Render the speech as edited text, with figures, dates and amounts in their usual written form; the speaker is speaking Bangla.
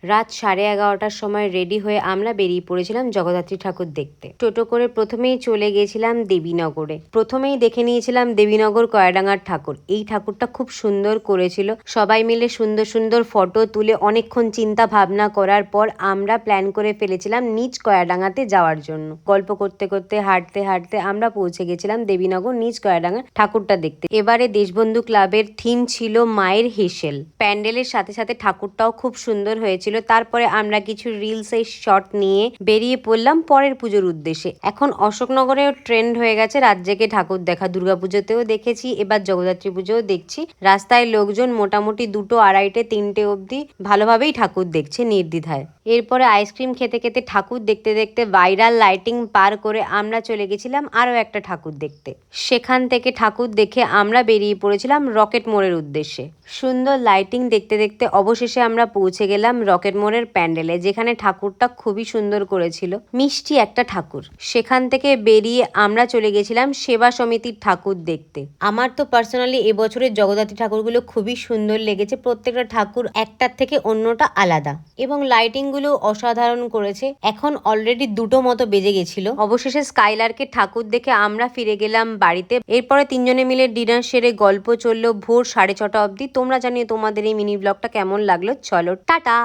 রাত 11:30টার সময় রেডি হয়ে আমরা বেরিয়ে পড়েছিলাম জগদ্ধাত্রী ঠাকুর দেখতে। টোটো করে প্রথমেই চলে গেছিলাম দেবীনগরে। প্রথমেই দেখে নিয়েছিলাম দেবীনগর কয়াডাঙ্গার ঠাকুর। এই ঠাকুরটা খুব সুন্দর করেছিল। সবাই মিলে সুন্দর সুন্দর ফটো তুলে অনেকক্ষণ চিন্তা ভাবনা করার পর আমরা প্ল্যান করে ফেলেছিলাম নিজ কয়াডাঙ্গাতে যাওয়ার জন্য। গল্প করতে করতে হাঁটতে হাঁটতে আমরা পৌঁছে গেছিলাম দেবীনগর নিজ কয়াডাঙ্গা ঠাকুরটা দেখতে। এবারে দেশবন্ধু ক্লাবের থিম ছিল মায়ের হেসেল। প্যান্ডেলের সাথে সাথে ঠাকুরটাও খুব সুন্দর হয়েছিল। তারপরে আমরা কিছু রিলসের শট নিয়ে বেরিয়ে পড়লাম পরের পুজোর উদ্দেশ্যে। এখন অশোকনগরেও ট্রেন্ড হয়ে গেছে রাত জেগে ঠাকুর দেখা। দুর্গাপুজোতেও দেখেছি, এবার জগদ্ধাত্রী পুজোও দেখছি। রাস্তায় লোকজন মোটামুটি 2টো, 2:30টে, 3টে অবধি ভালোভাবেই ঠাকুর দেখছে নির্দ্বিধায়। এরপরে আইসক্রিম খেতে খেতে ঠাকুর দেখতে দেখতে ভাইরাল লাইটিং পার করে আমরা চলে গেছিলাম আরও একটা ঠাকুর দেখতে। সেখান থেকে ঠাকুর দেখে আমরা বেরিয়ে পড়েছিলাম রকেট মোড়ের উদ্দেশ্যে। সুন্দর লাইটিং দেখতে দেখতে অবশেষে আমরা পৌঁছে গেলাম রকেট মোড়ের প্যান্ডেলে, যেখানে ঠাকুরটা খুবই সুন্দর করেছিল, মিষ্টি একটা ঠাকুর। সেখান থেকে বেরিয়ে আমরা চলে গেছিলাম সেবা সমিতির ঠাকুর দেখতে। আমার তো পার্সোনালি এবছরের জগদ্ধাত্রী ঠাকুরগুলো খুবই সুন্দর লেগেছে। প্রত্যেকটা ঠাকুর একটার থেকে অন্যটা আলাদা এবং লাইটিং গুলো অসাধারণ করেছে। এখন অলরেডি 2টো মতো বেজে গেছিল। অবশেষে স্কাইলার্কের ঠাকুর দেখে আমরা ফিরে গেলাম বাড়িতে। এরপরে 3জনে মিলে ডিনার সেরে গল্প চললো ভোর 6:30 অবধি। তোমরা জানিয়ে তোমাদের এই মিনি ব্লগটা কেমন লাগলো। চলো টাটা।